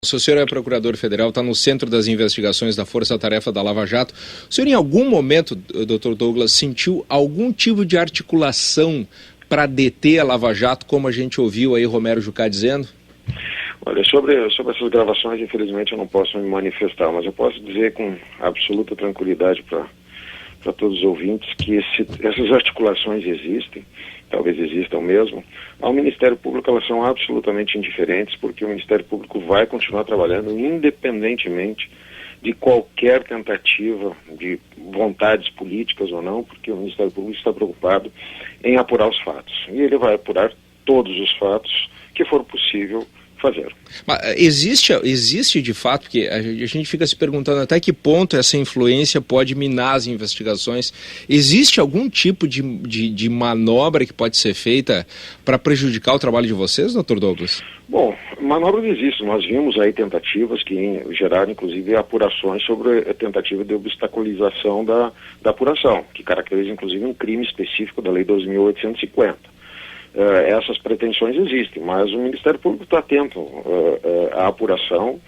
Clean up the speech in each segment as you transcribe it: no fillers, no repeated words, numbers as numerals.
O senhor é procurador federal, está no centro das investigações da Força Tarefa da Lava Jato. O senhor, em algum momento, Dr. Douglas, sentiu algum tipo de articulação para deter a Lava Jato, como a gente ouviu aí Romero Jucá dizendo? Olha, sobre essas gravações, infelizmente, eu não posso me manifestar, mas eu posso dizer com absoluta tranquilidade para todos os ouvintes que essas articulações existem, talvez existam mesmo. Ao Ministério Público elas são absolutamente indiferentes, porque o Ministério Público vai continuar trabalhando independentemente de qualquer tentativa de vontades políticas ou não, porque o Ministério Público está preocupado em apurar os fatos. E ele vai apurar todos os fatos que for possível fazer. Mas existe de fato, porque a gente fica se perguntando até que ponto essa influência pode minar as investigações. Existe algum tipo de manobra que pode ser feita para prejudicar o trabalho de vocês, Dr. Douglas? Bom, manobras existem. Nós vimos aí tentativas que geraram, inclusive, apurações sobre a tentativa de obstaculização da apuração, que caracteriza, inclusive, um crime específico da Lei 2.850. Essas pretensões existem, mas o Ministério Público está atento à apuração,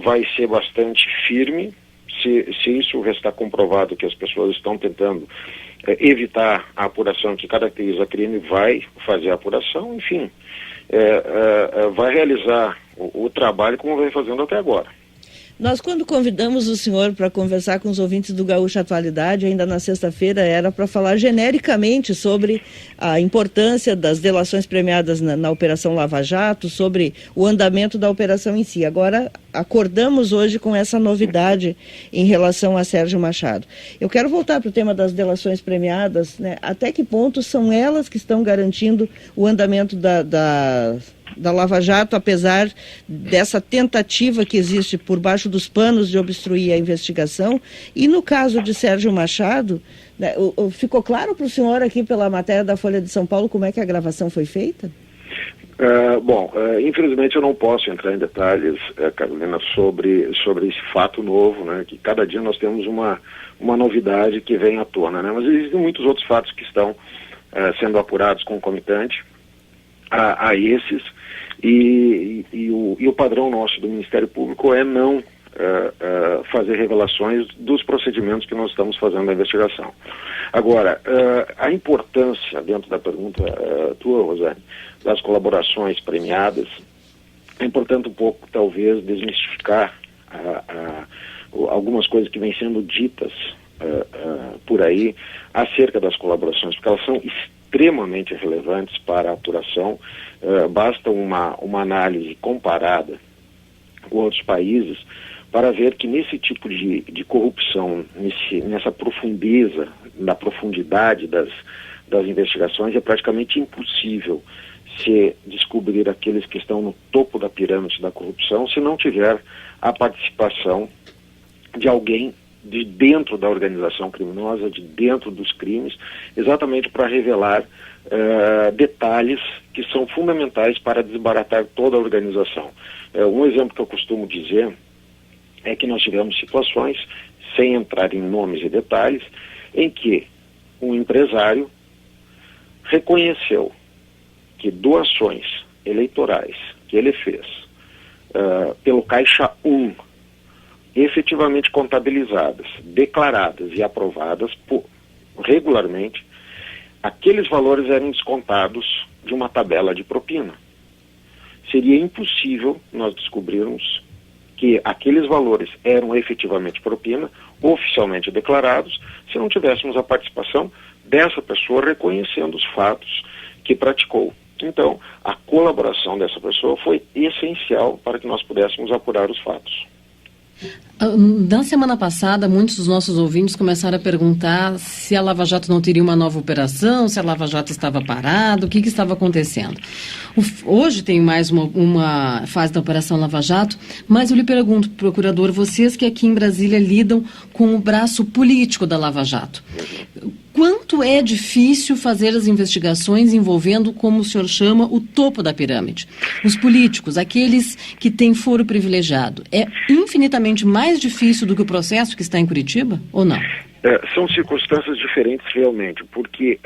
vai ser bastante firme. Se isso restar comprovado que as pessoas estão tentando evitar a apuração que caracteriza crime, vai fazer a apuração, enfim, vai realizar o trabalho como vem fazendo até agora. Nós, quando convidamos o senhor para conversar com os ouvintes do Gaúcha Atualidade, ainda na sexta-feira, era para falar genericamente sobre a importância das delações premiadas na Operação Lava Jato, sobre o andamento da operação em si. Agora, acordamos hoje com essa novidade em relação a Sérgio Machado. Eu quero voltar para o tema das delações premiadas, né? Até que ponto são elas que estão garantindo o andamento da Lava Jato, apesar dessa tentativa que existe por baixo dos panos de obstruir a investigação? E no caso de Sérgio Machado, né, ficou claro para o senhor aqui pela matéria da Folha de São Paulo como é que a gravação foi feita? Infelizmente eu não posso entrar em detalhes, Carolina, sobre esse fato novo, né, que cada dia nós temos uma novidade que vem à tona, né, mas existem muitos outros fatos que estão sendo apurados concomitante a esses, e o padrão nosso do Ministério Público é não fazer revelações dos procedimentos que nós estamos fazendo na investigação. Agora, a importância, dentro da pergunta tua, Rosane, das colaborações premiadas, é importante um pouco, talvez, desmistificar algumas coisas que vêm sendo ditas por aí acerca das colaborações, porque elas são extremamente relevantes para a apuração. Basta uma análise comparada com outros países para ver que nesse tipo de corrupção, nessa profundeza, na profundidade das investigações, é praticamente impossível se descobrir aqueles que estão no topo da pirâmide da corrupção se não tiver a participação de alguém de dentro da organização criminosa, de dentro dos crimes, exatamente para revelar detalhes que são fundamentais para desbaratar toda a organização. Um exemplo que eu costumo dizer é que nós tivemos situações, sem entrar em nomes e detalhes, em que um empresário reconheceu que doações eleitorais que ele fez pelo Caixa 1, efetivamente contabilizadas, declaradas e aprovadas regularmente, aqueles valores eram descontados de uma tabela de propina. Seria impossível nós descobrirmos que aqueles valores eram efetivamente propina, oficialmente declarados, se não tivéssemos a participação dessa pessoa reconhecendo os fatos que praticou. Então, a colaboração dessa pessoa foi essencial para que nós pudéssemos apurar os fatos. Na semana passada, muitos dos nossos ouvintes começaram a perguntar se a Lava Jato não teria uma nova operação, se a Lava Jato estava parada, o que estava acontecendo. Hoje tem mais uma fase da Operação Lava Jato, mas eu lhe pergunto, procurador, vocês que aqui em Brasília lidam com o braço político da Lava Jato, quanto é difícil fazer as investigações envolvendo, como o senhor chama, o topo da pirâmide? Os políticos, aqueles que têm foro privilegiado, é infinitamente mais difícil do que o processo que está em Curitiba, ou não? São circunstâncias diferentes realmente, porque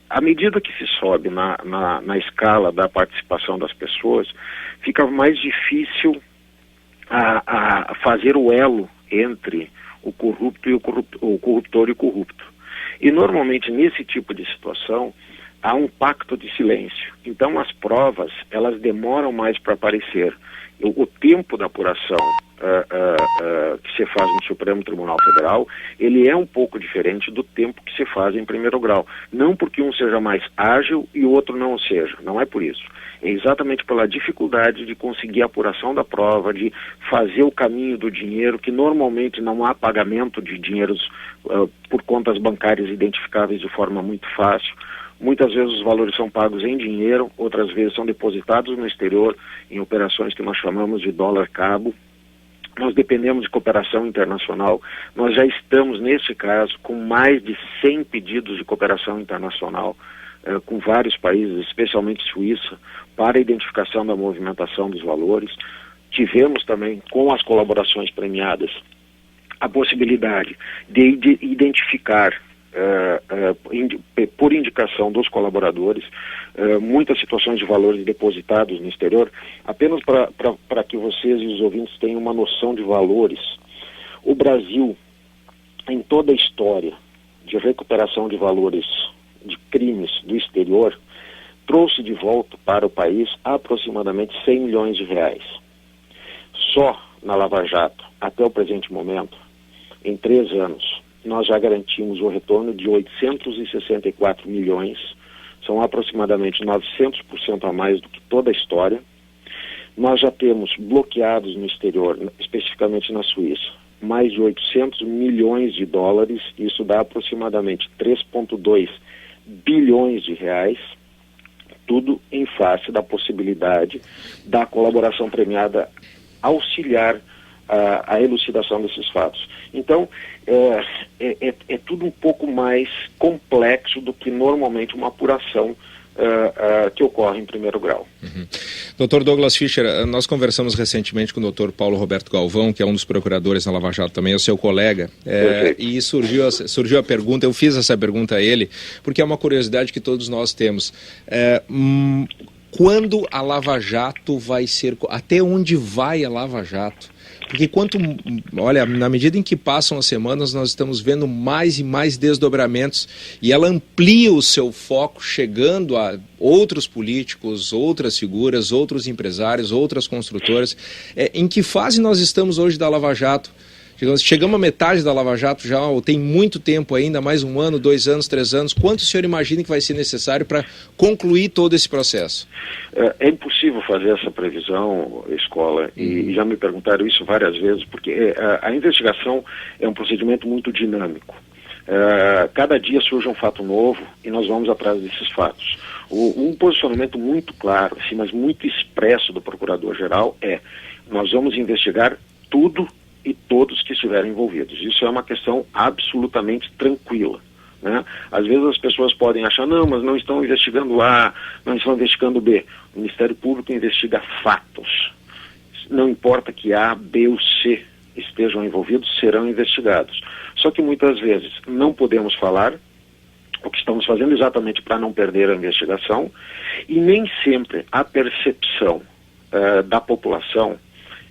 à medida que se sobe na escala da participação das pessoas, fica mais difícil fazer o elo entre o corrupto e o corruptor e o corrupto. E normalmente nesse tipo de situação há um pacto de silêncio. Então as provas, elas demoram mais para aparecer. O tempo da apuração que se faz no Supremo Tribunal Federal, ele é um pouco diferente do tempo que se faz em primeiro grau. Não porque um seja mais ágil e o outro não o seja, não é por isso. É exatamente pela dificuldade de conseguir a apuração da prova, de fazer o caminho do dinheiro, que normalmente não há pagamento de dinheiros por contas bancárias identificáveis de forma muito fácil. Muitas vezes os valores são pagos em dinheiro, outras vezes são depositados no exterior em operações que nós chamamos de dólar cabo. Nós dependemos de cooperação internacional. Nós já estamos, nesse caso, com mais de 100 pedidos de cooperação internacional com vários países, especialmente Suíça, para a identificação da movimentação dos valores. Tivemos também, com as colaborações premiadas, a possibilidade de identificar por indicação dos colaboradores, muitas situações de valores depositados no exterior. Apenas para que vocês e os ouvintes tenham uma noção de valores, o Brasil, em toda a história de recuperação de valores de crimes do exterior, trouxe de volta para o país aproximadamente 100 milhões de reais. Só na Lava Jato, até o presente momento, em 3 anos, nós já garantimos o retorno de 864 milhões, são aproximadamente 900% a mais do que toda a história. Nós já temos bloqueados no exterior, especificamente na Suíça, mais de 800 milhões de dólares, isso dá aproximadamente 3,2 bilhões de reais, tudo em face da possibilidade da colaboração premiada auxiliar a elucidação desses fatos. Então, é tudo um pouco mais complexo do que normalmente uma apuração que ocorre em primeiro grau. Uhum. Dr. Douglas Fischer, nós conversamos recentemente com o Dr. Paulo Roberto Galvão, que é um dos procuradores na Lava Jato também, é o seu colega, e surgiu a pergunta, eu fiz essa pergunta a ele, porque é uma curiosidade que todos nós temos. Quando a Lava Jato vai ser... Até onde vai a Lava Jato? Porque olha, na medida em que passam as semanas, nós estamos vendo mais e mais desdobramentos e ela amplia o seu foco, chegando a outros políticos, outras figuras, outros empresários, outras construtoras. Em que fase nós estamos hoje da Lava Jato? Chegamos à metade da Lava Jato já, ou tem muito tempo ainda, mais 1 ano, 2 anos, 3 anos. Quanto o senhor imagina que vai ser necessário para concluir todo esse processo? É impossível fazer essa previsão, Escola, e já me perguntaram isso várias vezes, porque a investigação é um procedimento muito dinâmico. Cada dia surge um fato novo e nós vamos atrás desses fatos. Um posicionamento muito claro, assim, mas muito expresso do Procurador-Geral nós vamos investigar tudo e todos que estiverem envolvidos. Isso é uma questão absolutamente tranquila, né? Às vezes as pessoas podem achar, não, mas não estão investigando A, não estão investigando B. O Ministério Público investiga fatos. Não importa que A, B ou C estejam envolvidos, serão investigados. Só que muitas vezes não podemos falar o que estamos fazendo exatamente para não perder a investigação, e nem sempre a percepção da população,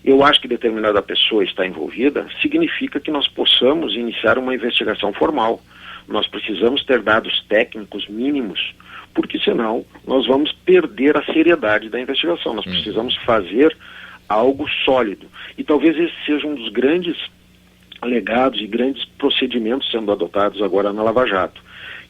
eu acho que determinada pessoa está envolvida, significa que nós possamos iniciar uma investigação formal. Nós precisamos ter dados técnicos mínimos, porque senão nós vamos perder a seriedade da investigação. Nós precisamos fazer algo sólido. E talvez esse seja um dos grandes legados e grandes procedimentos sendo adotados agora na Lava Jato,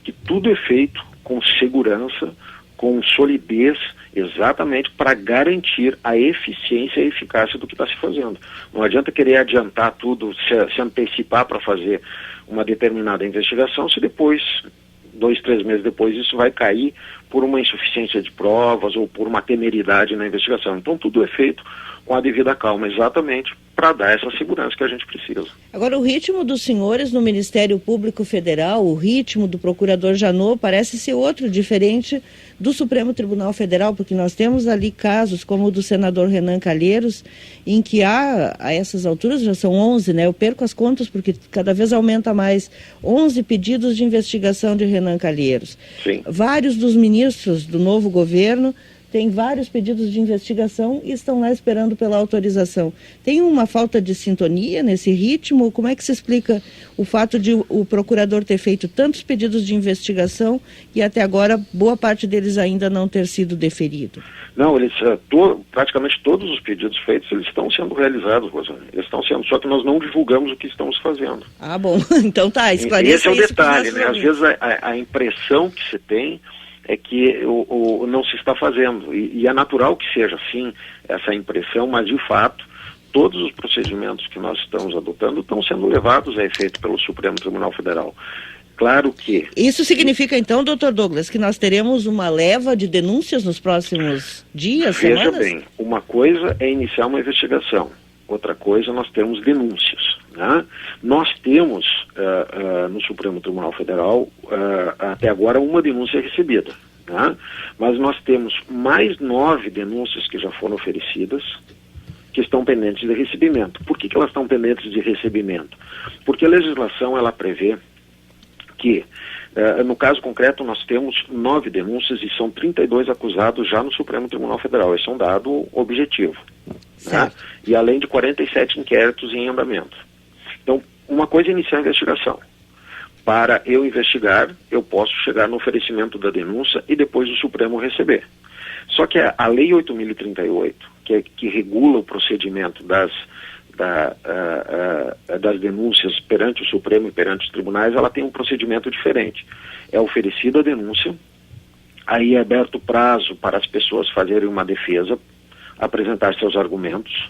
que tudo é feito com segurança, com solidez, exatamente para garantir a eficiência e a eficácia do que está se fazendo. Não adianta querer adiantar tudo, se antecipar para fazer uma determinada investigação, se depois, 2, 3 meses depois, isso vai cair por uma insuficiência de provas ou por uma temeridade na investigação. Então tudo é feito com a devida calma, exatamente para dar essa segurança que a gente precisa. Agora, o ritmo dos senhores no Ministério Público Federal, o ritmo do Procurador Janot parece ser outro, diferente do Supremo Tribunal Federal, porque nós temos ali casos como o do senador Renan Calheiros, em que a essas alturas já são 11, né? Eu perco as contas porque cada vez aumenta mais, 11 pedidos de investigação de Renan Calheiros. Sim. Vários dos ministros do novo governo tem vários pedidos de investigação e estão lá esperando pela autorização. Tem uma falta de sintonia nesse ritmo? Como é que se explica o fato de o procurador ter feito tantos pedidos de investigação e até agora boa parte deles ainda não ter sido deferido? Não, praticamente todos os pedidos feitos, eles estão sendo realizados, Rosane. Eles estão sendo, só que nós não divulgamos o que estamos fazendo. Ah, bom. Então tá, esclareça esse é o isso detalhe, né? Às vezes a impressão que se tem é que não se está fazendo. E é natural que seja assim, essa impressão, mas de fato, todos os procedimentos que nós estamos adotando estão sendo levados a efeito pelo Supremo Tribunal Federal. Claro que... Isso significa então, doutor Douglas, que nós teremos uma leva de denúncias nos próximos dias, semanas? Veja bem, uma coisa é iniciar uma investigação, outra coisa nós temos denúncias. Né? Nós temos no Supremo Tribunal Federal até agora uma denúncia recebida, né? Mas nós temos mais 9 denúncias que já foram oferecidas, que estão pendentes de recebimento. Por que elas estão pendentes de recebimento? Porque a legislação ela prevê que, no caso concreto, nós temos 9 denúncias e são 32 acusados já no Supremo Tribunal Federal. Esse é um dado objetivo. Né? E além de 47 inquéritos em andamento. Então, uma coisa é iniciar a investigação. Para eu investigar, eu posso chegar no oferecimento da denúncia e depois o Supremo receber. Só que a Lei 8.038, que regula o procedimento das denúncias perante o Supremo e perante os tribunais, ela tem um procedimento diferente. É oferecida a denúncia, aí é aberto prazo para as pessoas fazerem uma defesa, apresentar seus argumentos.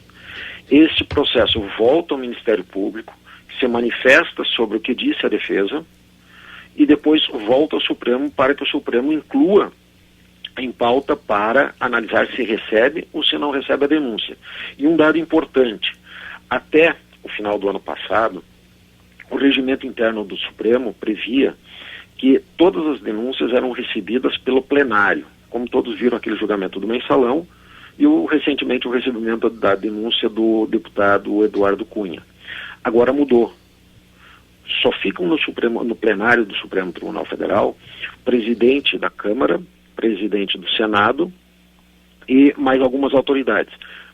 Este processo volta ao Ministério Público, que se manifesta sobre o que disse a defesa, e depois volta ao Supremo para que o Supremo inclua em pauta para analisar se recebe ou se não recebe a denúncia. E um dado importante, até o final do ano passado, o regimento interno do Supremo previa que todas as denúncias eram recebidas pelo plenário, como todos viram aquele julgamento do mensalão, e recentemente o recebimento da denúncia do deputado Eduardo Cunha. Agora mudou. Só ficam no plenário do Supremo Tribunal Federal presidente da Câmara, presidente do Senado e mais algumas autoridades.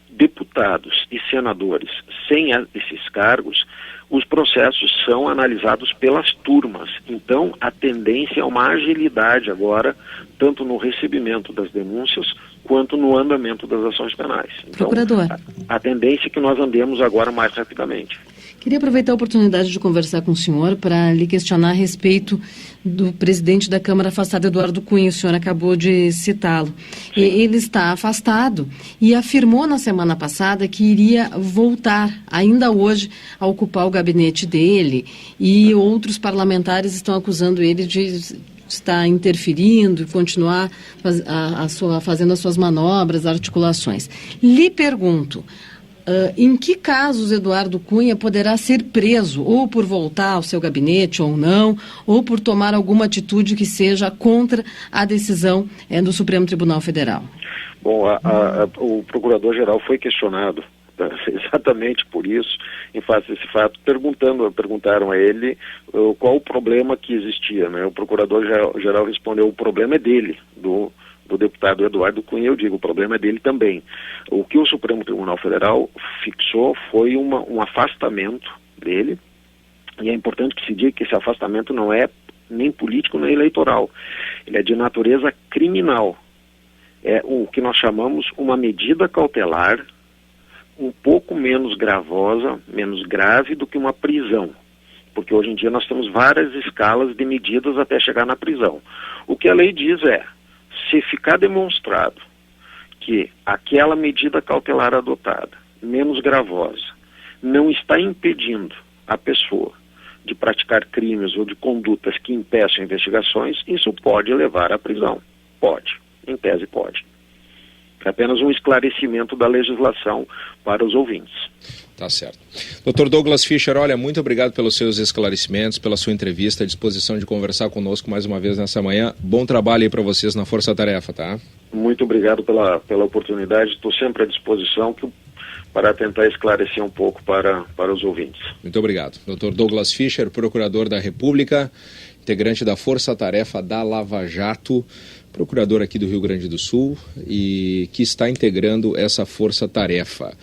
Deputados e senadores sem esses cargos, os processos são analisados pelas turmas. Então, a tendência é uma agilidade agora, tanto no recebimento das denúncias, quanto no andamento das ações penais. Então, procurador, a tendência é que nós andemos agora mais rapidamente. Queria aproveitar a oportunidade de conversar com o senhor para lhe questionar a respeito do presidente da Câmara afastado, Eduardo Cunha. O senhor acabou de citá-lo. Ele está afastado e afirmou na semana passada que iria voltar, ainda hoje, a ocupar o gabinete dele, e outros parlamentares estão acusando ele de estar interferindo e continuar fazendo as suas manobras, articulações. Lhe pergunto, em que casos Eduardo Cunha poderá ser preso, ou por voltar ao seu gabinete ou não, ou por tomar alguma atitude que seja contra a decisão do Supremo Tribunal Federal? Bom, o Procurador-Geral foi questionado exatamente por isso, em face desse fato, perguntaram a ele qual o problema que existia, né? O Procurador-Geral respondeu: o problema é dele, do deputado Eduardo Cunha. Eu digo, o problema é dele também. O que o Supremo Tribunal Federal fixou foi um afastamento dele, e é importante que se diga que esse afastamento não é nem político nem eleitoral, ele é de natureza criminal. É o que nós chamamos uma medida cautelar um pouco menos gravosa, menos grave do que uma prisão, porque hoje em dia nós temos várias escalas de medidas até chegar na prisão. O que a lei diz é: se ficar demonstrado que aquela medida cautelar adotada, menos gravosa, não está impedindo a pessoa de praticar crimes ou de condutas que impeçam investigações, isso pode levar à prisão. Pode, em tese pode. É apenas um esclarecimento da legislação para os ouvintes. Tá certo. Dr. Douglas Fischer, olha, muito obrigado pelos seus esclarecimentos, pela sua entrevista, a disposição de conversar conosco mais uma vez nessa manhã. Bom trabalho aí para vocês na Força Tarefa, tá? Muito obrigado pela oportunidade. Estou sempre à disposição para tentar esclarecer um pouco para os ouvintes. Muito obrigado. Dr. Douglas Fischer, Procurador da República, integrante da Força Tarefa da Lava Jato, procurador aqui do Rio Grande do Sul e que está integrando essa força-tarefa.